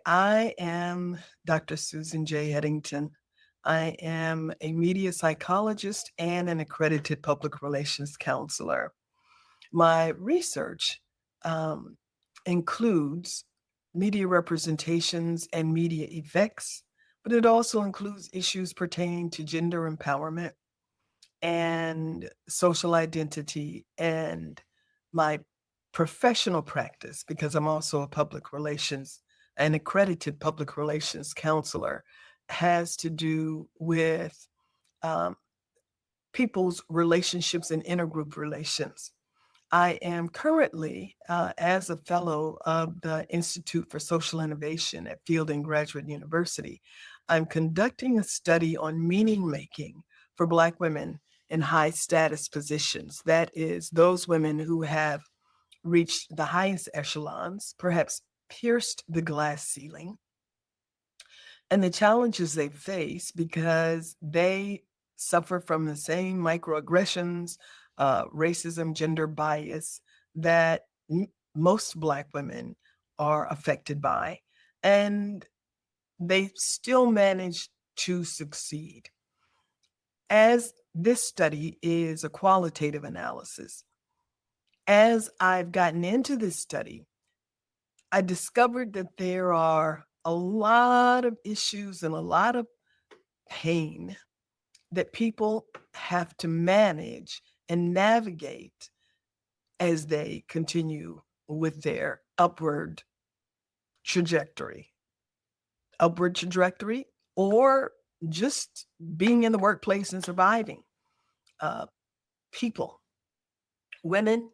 I am Dr. Susan J. Eddington. I am a media psychologist and an accredited public relations counselor. My research um, includes media representations and media effects, but it also includes issues pertaining to gender empowerment and social identity and my professional practice, because I'm also a public relations, an accredited public relations counselor, has to do with um, people's relationships and intergroup relations. I am currently, as a fellow of the Institute for Social Innovation at Fielding Graduate University, I'm conducting a study on meaning making for Black women in high status positions. That is, those women who have reached the highest echelons, perhaps pierced the glass ceiling, and the challenges they face because they suffer from the same microaggressions, racism, gender bias that most Black women are affected by. And they still manage to succeed. As this study is a qualitative analysis, as I've gotten into this study, I discovered that there are a lot of issues and a lot of pain that people have to manage and navigate as they continue with their trajectory, upward trajectory, or just being in the workplace and surviving. Uh, People, women,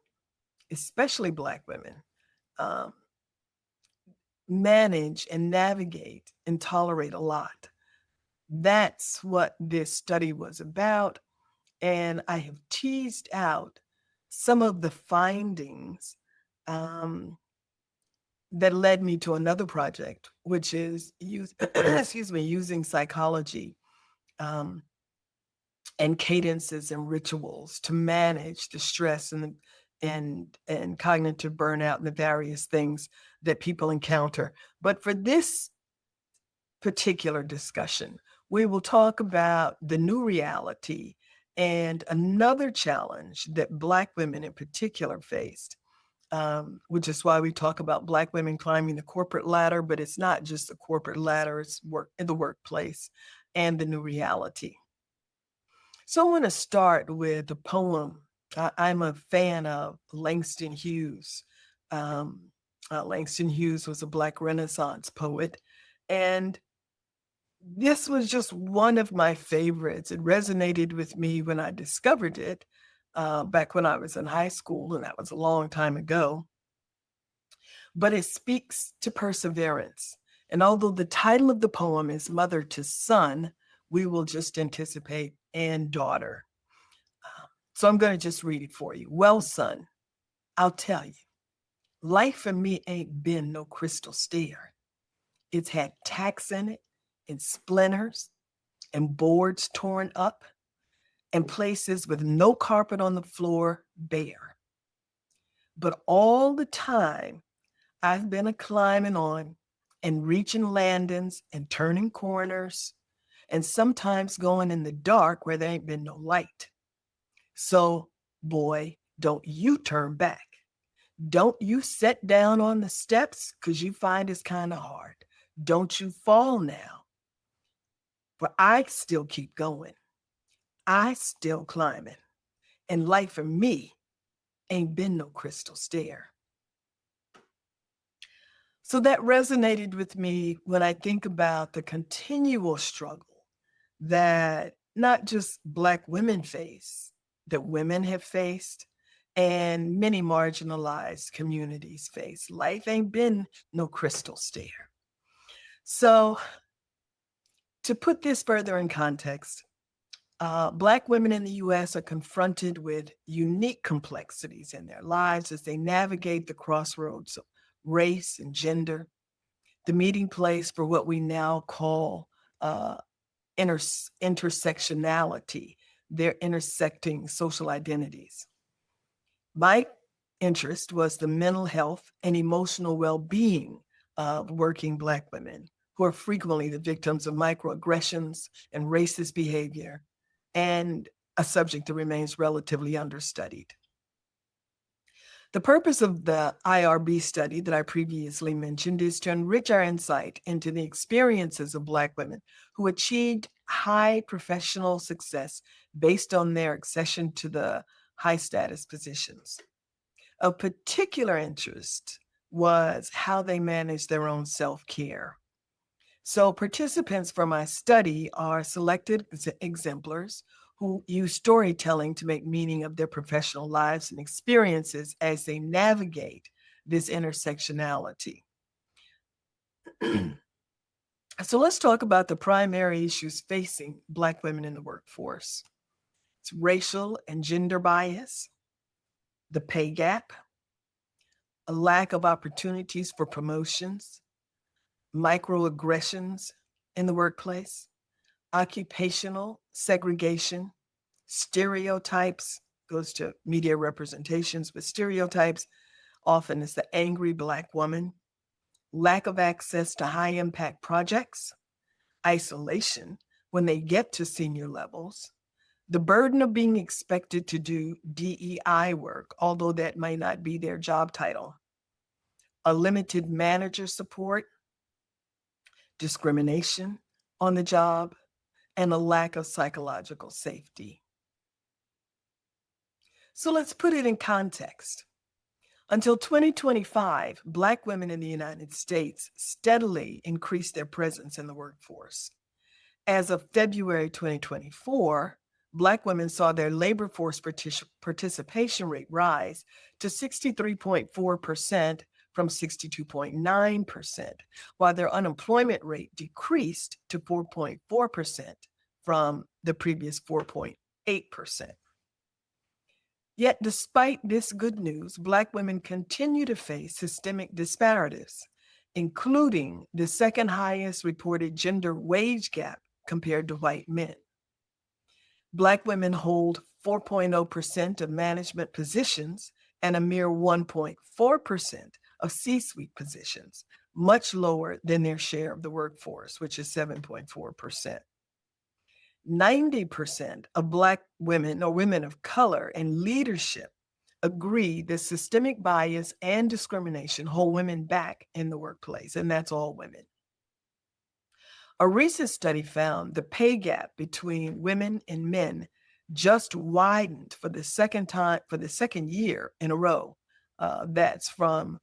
especially Black women, um, manage and navigate and tolerate a lot. That's what this study was about. And I have teased out some of the findings um, that led me to another project, which is excuse me, using psychology um, and cadences and rituals to manage the stress and cognitive burnout and the various things that people encounter. But for this particular discussion, we will talk about the new reality and another challenge that Black women in particular faced, which is why we talk about Black women climbing the corporate ladder, but it's not just the corporate ladder, it's work in the workplace and the new reality. So I want to start with a poem. I'm a fan of Langston Hughes. Um, Langston Hughes was a Black Renaissance poet, and this was just one of my favorites. It resonated with me when I discovered it back when I was in high school, and that was a long time ago. But it speaks to perseverance. And although the title of the poem is Mother to Son, we will just anticipate and daughter. So I'm going to just read it for you. Well, son, I'll tell you, life for me ain't been no crystal stair. It's had tacks in it and splinters and boards torn up and places with no carpet on the floor bare. But all the time, I've been a climbing on and reaching landings and turning corners and sometimes going in the dark where there ain't been no light. So, boy, don't you turn back. Don't you sit down on the steps because you find it's kind of hard. Don't you fall now. For I still keep going. I still climbing. And life for me ain't been no crystal stair. So that resonated with me when I think about the continual struggle that not just Black women face, that women have faced, and many marginalized communities face. Life ain't been no crystal stair. So, to put this further in context, Black women in the US are confronted with unique complexities in their lives as they navigate the crossroads of race and gender, the meeting place for what we now call uh, intersectionality, their intersecting social identities. My interest was the mental health and emotional well being of working Black women who are frequently the victims of microaggressions and racist behavior, and a subject that remains relatively understudied. The purpose of the IRB study that I previously mentioned is to enrich our insight into the experiences of Black women who achieved high professional success based on their accession to the high status positions. Of particular interest was how they managed their own self care. So, participants from my study are selected exemplars who use storytelling to make meaning of their professional lives and experiences as they navigate this intersectionality. So, let's talk about the primary issues facing Black women in the workforce. It's racial and gender bias, the pay gap, a lack of opportunities for promotions, microaggressions in the workplace, occupational segregation, stereotypes, goes to media representations, but stereotypes often is the angry Black woman, lack of access to high impact projects, isolation when they get to senior levels, the burden of being expected to do DEI work, although that may not be their job title, a limited manager support, discrimination on the job, and a lack of psychological safety. So let's put it in context. Until 2025, Black women in the United States steadily increased their presence in the workforce. As of February 2024, Black women saw their labor force participation rate rise to 63.4% from 62.9%, while their unemployment rate decreased to 4.4% from the previous 4.8%. Yet, despite this good news, Black women continue to face systemic disparities, including the second highest reported gender wage gap compared to white men. Black women hold 4.0% of management positions and a mere 1.4% of C-suite positions, much lower than their share of the workforce, which is 7.4%. 90% of Black women or women of color in leadership agree that systemic bias and discrimination hold women back in the workplace, and that's all women. A recent study found the pay gap between women and men just widened for the second year in a row. That's from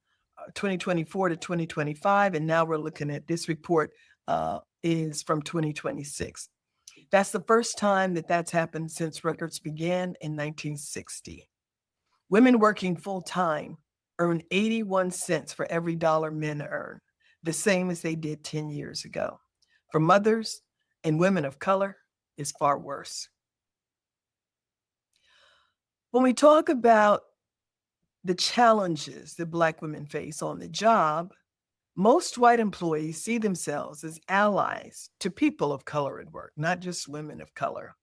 2024 to 2025, and now we're looking at this report is from 2026. That's the first time that that's happened since records began in 1960. Women working full time earn 81 cents for every dollar men earn, the same as they did 10 years ago. For mothers and women of color, it's far worse. When we talk about the challenges that Black women face on the job, most white employees see themselves as allies to people of color at work, not just women of color.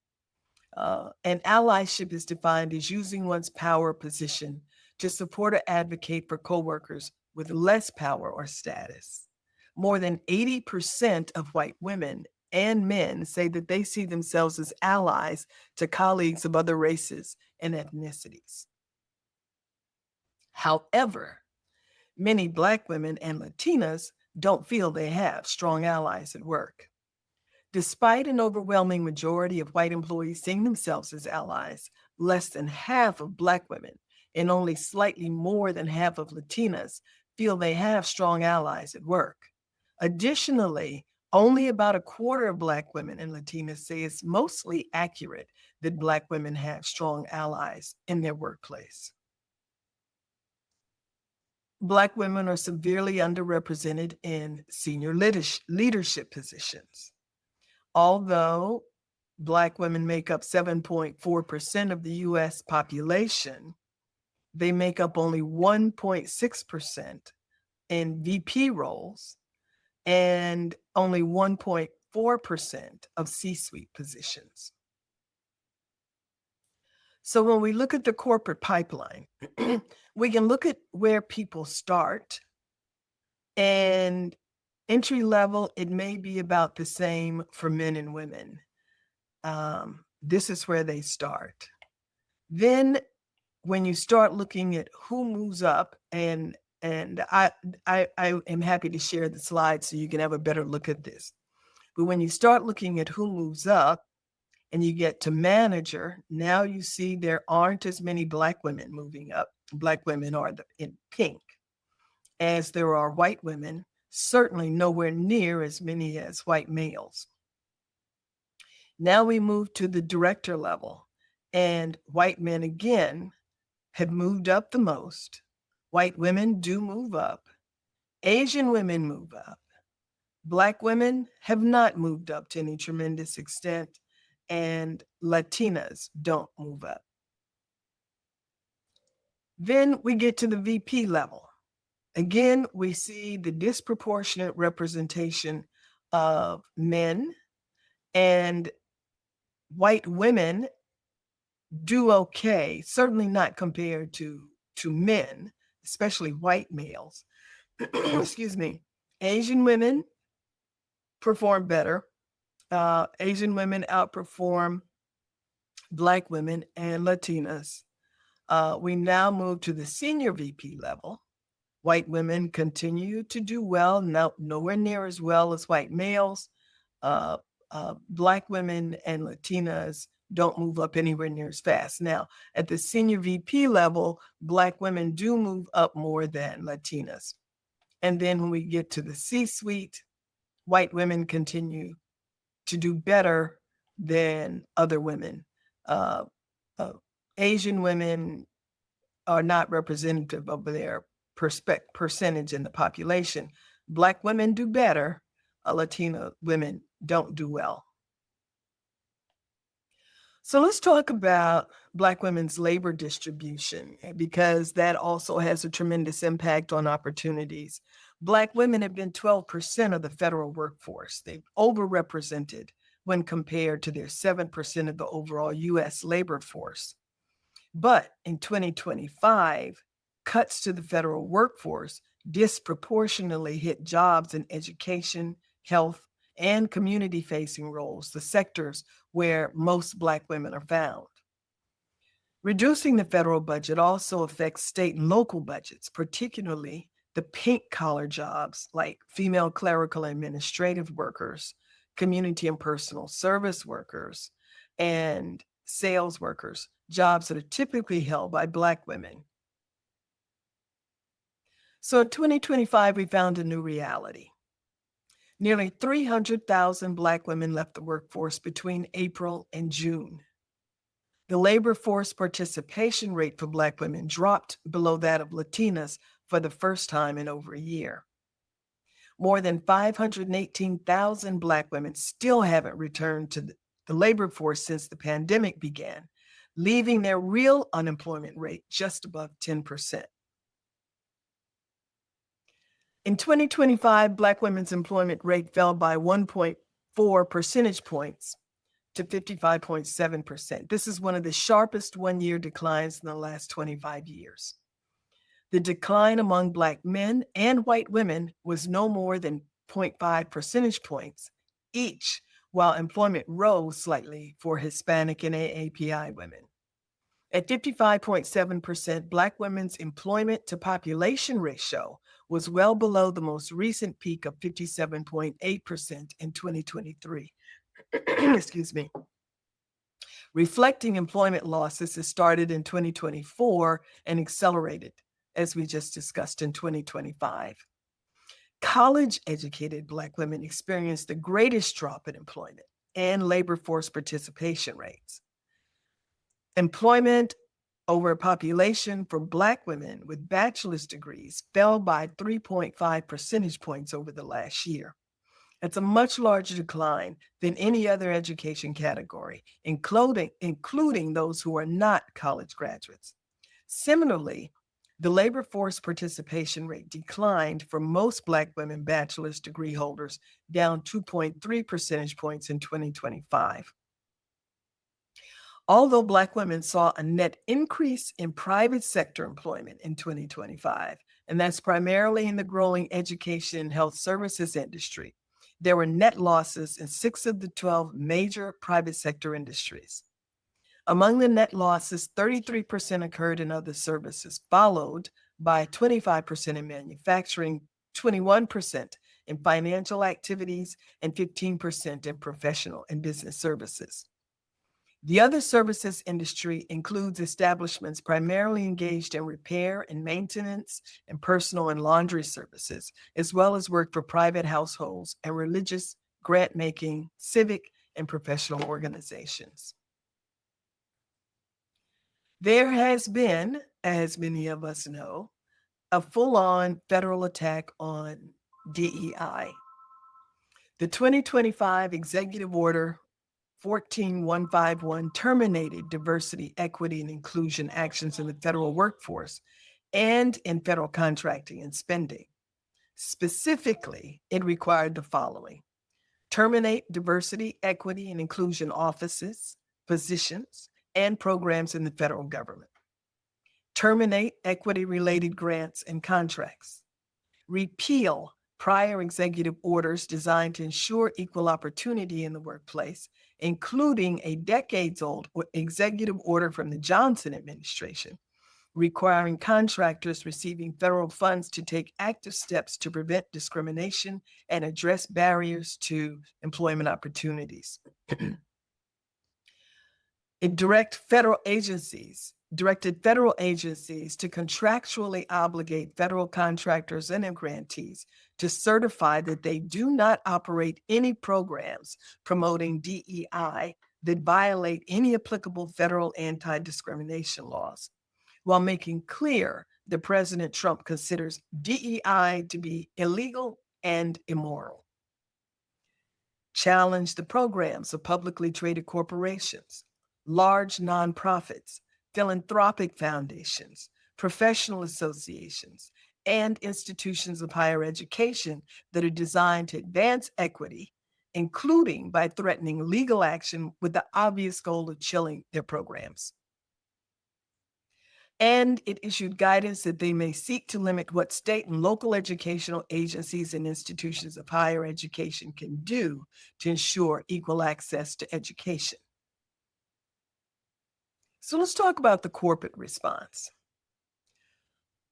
And allyship is defined as using one's power position to support or advocate for coworkers with less power or status. More than 80% of white women and men say that they see themselves as allies to colleagues of other races and ethnicities. However, many Black women and Latinas don't feel they have strong allies at work. Despite an overwhelming majority of white employees seeing themselves as allies, less than half of Black women and only slightly more than half of Latinas feel they have strong allies at work. Additionally, only about a quarter of Black women and Latinas say it's mostly accurate that Black women have strong allies in their workplace. Black women are severely underrepresented in senior leadership positions. Although Black women make up 7.4% of the US population, they make up only 1.6% in VP roles and only 1.4% of C-suite positions. So when we look at the corporate pipeline, we can look at where people start And entry level, it may be about the same for men and women. This is where they start. Then when you start looking at who moves up, and I am happy to share the slides so you can have a better look at this. But when you start looking at who moves up and you get to manager, now you see there aren't as many Black women moving up. Black women are in pink, as there are white women, certainly nowhere near as many as white males. Now we move to the director level, and white men again have moved up the most. White women do move up. Asian women move up. Black women have not moved up to any tremendous extent, and Latinas don't move up. Then we get to the VP level. Again, we see the disproportionate representation of men, and white women do okay, certainly not compared to men, especially white males. Excuse me. Asian women perform better. Asian women outperform Black women and Latinas. We now move to the senior VP level. White women continue to do well, nowhere near as well as white males. Uh, Black women and Latinas don't move up anywhere near as fast. Now, at the senior VP level, Black women do move up more than Latinas. And then when we get to the C-suite, white women continue to do better than other women. Uh, uh, Asian women are not representative of their percentage in the population. Black women do better. Latina women don't do well. So let's talk about Black women's labor distribution, because that also has a tremendous impact on opportunities. Black women have been 12% of the federal workforce. They've overrepresented when compared to their 7% of the overall US labor force. But in 2025, cuts to the federal workforce disproportionately hit jobs in education, health, and community-facing roles, the sectors where most Black women are found. Reducing the federal budget also affects state and local budgets, particularly the pink-collar jobs like female clerical and administrative workers, community and personal service workers, and sales workers, jobs that are typically held by Black women. So in 2025, we found a new reality. Nearly 300,000 Black women left the workforce between April and June. The labor force participation rate for Black women dropped below that of Latinas for the first time in over a year. More than 518,000 Black women still haven't returned to the labor force since the pandemic began, leaving their real unemployment rate just above 10%. In 2025, Black women's employment rate fell by 1.4 percentage points to 55.7%. This is one of the sharpest one-year declines in the last 25 years. The decline among Black men and white women was no more than 0.5 percentage points each, while employment rose slightly for Hispanic and AAPI women. At 55.7%, Black women's employment to population ratio was well below the most recent peak of 57.8% in 2023. Excuse me. Reflecting employment losses that started in 2024 and accelerated, as we just discussed, in 2025. College-educated Black women experienced the greatest drop in employment and labor force participation rates. Employment over population for Black women with bachelor's degrees fell by 3.5 percentage points over the last year. It's a much larger decline than any other education category, including those who are not college graduates. Similarly, the labor force participation rate declined for most Black women bachelor's degree holders, down 2.3 percentage points in 2025. Although Black women saw a net increase in private sector employment in 2025, and that's primarily in the growing education and health services industry. There were net losses in 6 of the 12 major private sector industries. Among the net losses, 33% occurred in other services, followed by 25% in manufacturing, 21% in financial activities, and 15% in professional and business services. The other services industry includes establishments primarily engaged in repair and maintenance and personal and laundry services, as well as work for private households and religious, grant making, civic, and professional organizations. There has been, as many of us know, a full on federal attack on DEI. The 2025 Executive Order 14151 terminated diversity, equity, and inclusion actions in the federal workforce and in federal contracting and spending. Specifically, it required the following: terminate diversity, equity, and inclusion offices, positions, and programs in the federal government. Terminate equity-related grants and contracts. Repeal prior executive orders designed to ensure equal opportunity in the workplace, including a decades-old executive order from the Johnson administration requiring contractors receiving federal funds to take active steps to prevent discrimination and address barriers to employment opportunities. It directed federal agencies to contractually obligate federal contractors and grantees to certify that they do not operate any programs promoting DEI that violate any applicable federal anti-discrimination laws, while making clear that President Trump considers DEI to be illegal and immoral. Challenge the programs of publicly traded corporations, large nonprofits, philanthropic foundations, professional associations, and institutions of higher education that are designed to advance equity, including by threatening legal action with the obvious goal of chilling their programs. And it issued guidance that they may seek to limit what state and local educational agencies and institutions of higher education can do to ensure equal access to education. So let's talk about the corporate response.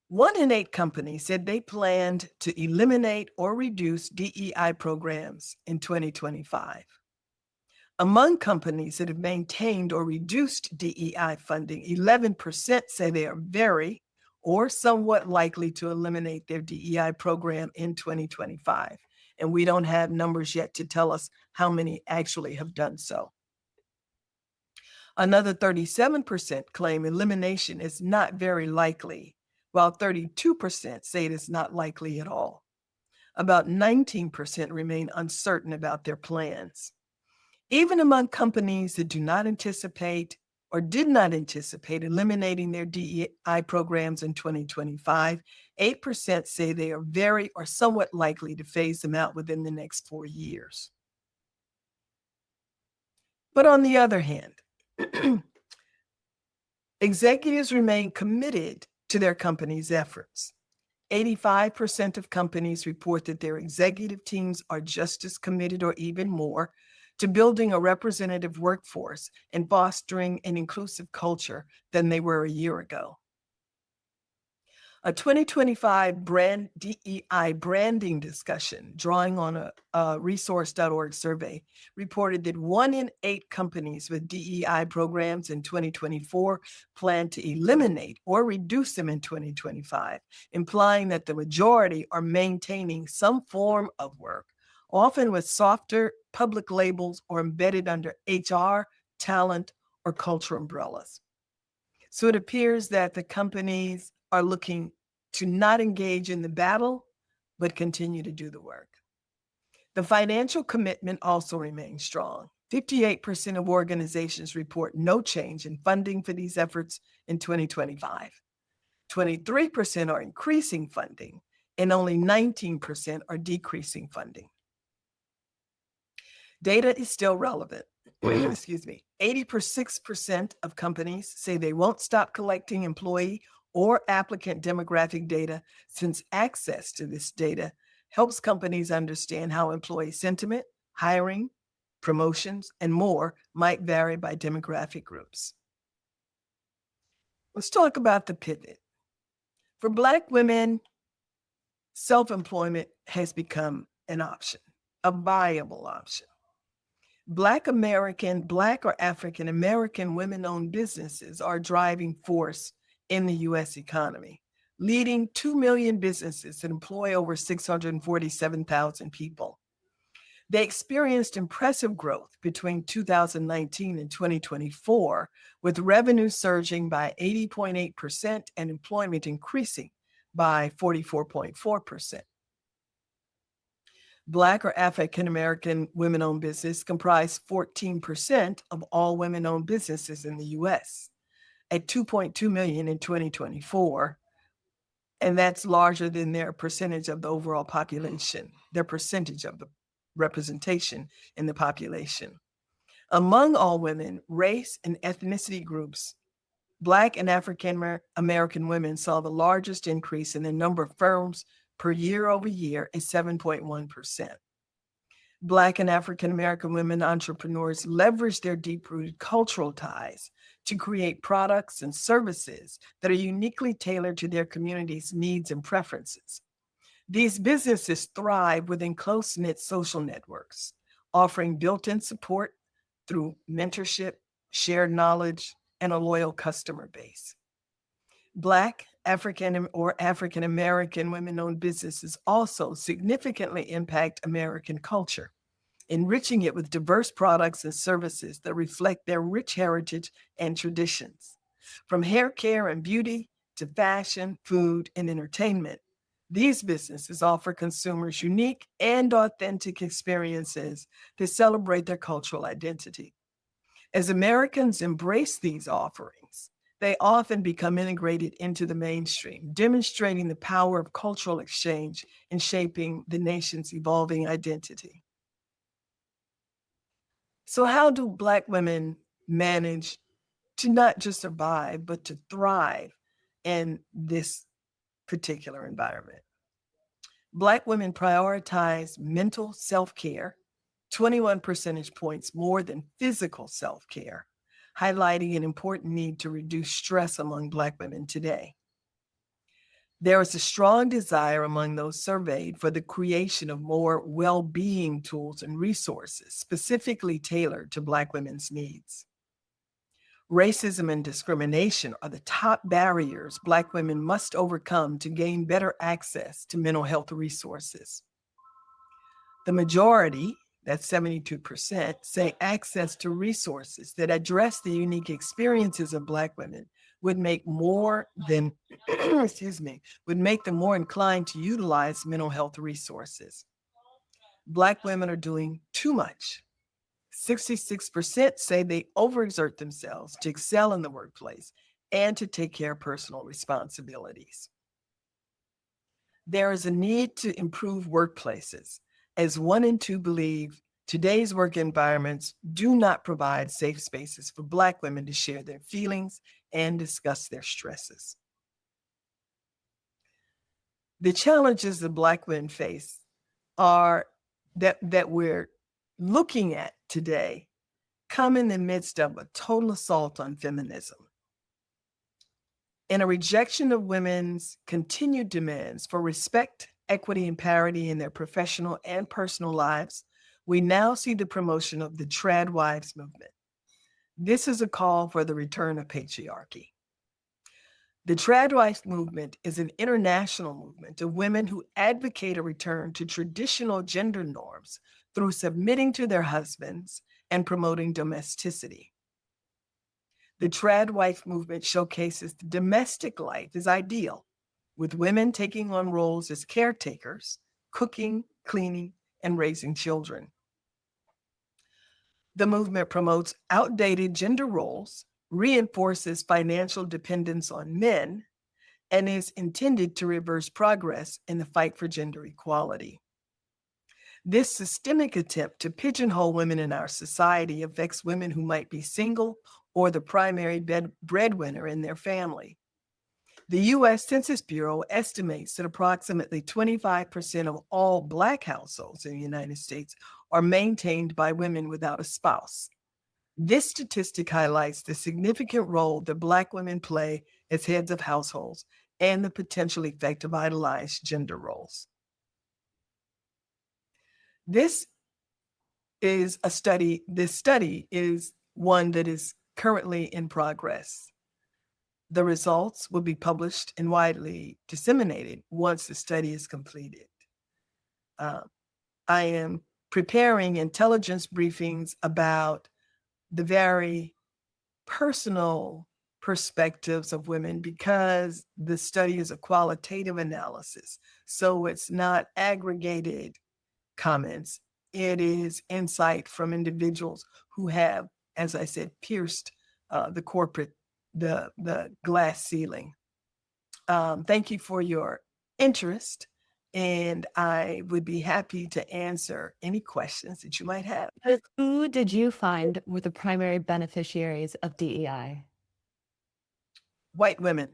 1 in 8 companies said they planned to eliminate or reduce DEI programs in 2025. Among companies that have maintained or reduced DEI funding, 11% say they are very or somewhat likely to eliminate their DEI program in 2025. And we don't have numbers yet to tell us how many actually have done so. Another 37% claim elimination is not very likely, while 32% say it is not likely at all. About 19% remain uncertain about their plans. Even among companies that do not anticipate or did not anticipate eliminating their DEI programs in 2025, 8% say they are very or somewhat likely to phase them out within the next 4 years. But on the other hand, executives remain committed to their company's efforts. 85% of companies report that their executive teams are just as committed or even more to building a representative workforce and fostering an inclusive culture than they were a year ago. A 2025 DEI branding discussion, drawing on a resource.org survey, reported that 1 in 8 companies with DEI programs in 2024 plan to eliminate or reduce them in 2025, implying that the majority are maintaining some form of work, often with softer public labels or embedded under HR, talent, or culture umbrellas. So it appears that the companies are looking to not engage in the battle, but continue to do the work. The financial commitment also remains strong. 58% of organizations report no change in funding for these efforts in 2025. 23% are increasing funding, and only 19% are decreasing funding. Data is still relevant. Excuse me. 86% of companies say they won't stop collecting employee or applicant demographic data, since access to this data helps companies understand how employee sentiment, hiring, promotions, and more might vary by demographic groups. Let's talk about the pivot. For Black women, self employment has become an option, a viable option. Black or African American women owned businesses are a driving force in the US economy, leading 2 million businesses that employ over 647,000 people. They experienced impressive growth between 2019 and 2024, with revenue surging by 80.8% and employment increasing by 44.4%. Black or African American women owned business comprise 14% of all women owned businesses in the US at 2.2 million in 2024. And that's larger than their percentage of the overall population, their percentage of the representation in the population. Among all women, race and ethnicity groups, Black and African American women saw the largest increase in the number of firms per year over year at 7.1%. Black and African American women entrepreneurs leverage their deep rooted cultural ties to create products and services that are uniquely tailored to their community's needs and preferences. These businesses thrive within close knit social networks, offering built in support through mentorship, shared knowledge, and a loyal customer base. Black, African American women owned businesses also significantly impact American culture, enriching it with diverse products and services that reflect their rich heritage and traditions. From hair care and beauty to fashion, food, and entertainment, these businesses offer consumers unique and authentic experiences that celebrate their cultural identity. As Americans embrace these offerings, they often become integrated into the mainstream, demonstrating the power of cultural exchange in shaping the nation's evolving identity. So, how do Black women manage to not just survive, but to thrive in this particular environment? Black women prioritize mental self care, 21 percentage points more than physical self care, highlighting an important need to reduce stress among Black women today. There is a strong desire among those surveyed for the creation of more well being tools and resources specifically tailored to Black women's needs. Racism and discrimination are the top barriers Black women must overcome to gain better access to mental health resources. The majority, that's 72%, say access to resources that address the unique experiences of Black women would make more than, excuse me, would make them more inclined to utilize mental health resources. Black women are doing too much. 66% say they overexert themselves to excel in the workplace and to take care of personal responsibilities. There is a need to improve workplaces, as 1 in 2 believe today's work environments do not provide safe spaces for Black women to share their feelings and discuss their stresses. The challenges that Black women face are that we're looking at today come in the midst of a total assault on feminism and a rejection of women's continued demands for respect, equity, and parity in their professional and personal lives. We now see the promotion of the trad wives movement. This is a call for the return of patriarchy. The trad wives movement is an international movement of women who advocate a return to traditional gender norms through submitting to their husbands and promoting domesticity. The trad wife movement showcases the domestic life as ideal, with women taking on roles as caretakers, cooking, cleaning, and raising children. The movement promotes outdated gender roles, reinforces financial dependence on men, and is intended to reverse progress in the fight for gender equality. This systemic attempt to pigeonhole women in our society affects women who might be single or the primary breadwinner in their family. The U.S. Census Bureau estimates that approximately 25% of all Black households in the United States are maintained by women without a spouse. This statistic highlights the significant role that Black women play as heads of households and the potential effect of idolized gender roles. This study is one that is currently in progress. The results will be published and widely disseminated once the study is completed. I am preparing intelligence briefings about the very personal perspectives of women because the study is a qualitative analysis. So it's not aggregated comments. It is insight from individuals who have, as I said, pierced the glass ceiling. Thank you for your interest, and I would be happy to answer any questions that you might have. Who did you find were the primary beneficiaries of DEI? White women.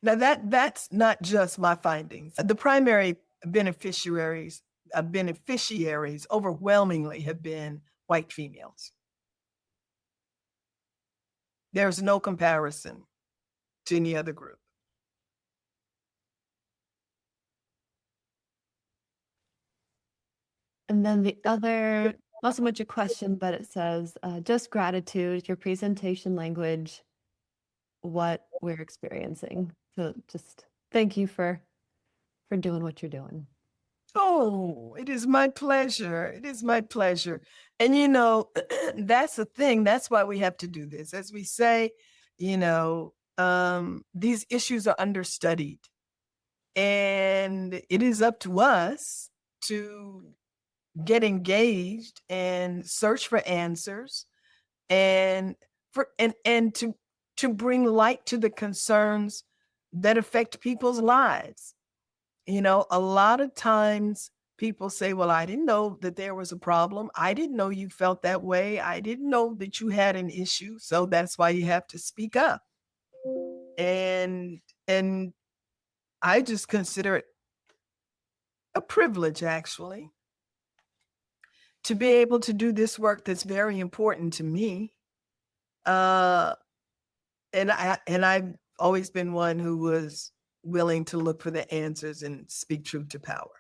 Now that's not just my findings. The primary beneficiaries overwhelmingly have been white females. There's no comparison to any other group. And then the other, not so much a question, but it says, just gratitude, your presentation language, what we're experiencing. So just thank you for doing what you're doing. Oh, it is my pleasure. It is my pleasure. And that's the thing. That's why we have to do this. As we say, these issues are understudied. And it is up to us to get engaged and search for answers and to bring light to the concerns that affect people's lives. A lot of times people say, well, I didn't know that there was a problem. I didn't know you felt that way. I didn't know that you had an issue. So that's why you have to speak up. And I just consider it a privilege, actually, to be able to do this work that's very important to me. And I've always been one who was willing to look for the answers and speak truth to power.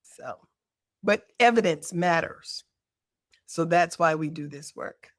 So, but evidence matters. So that's why we do this work.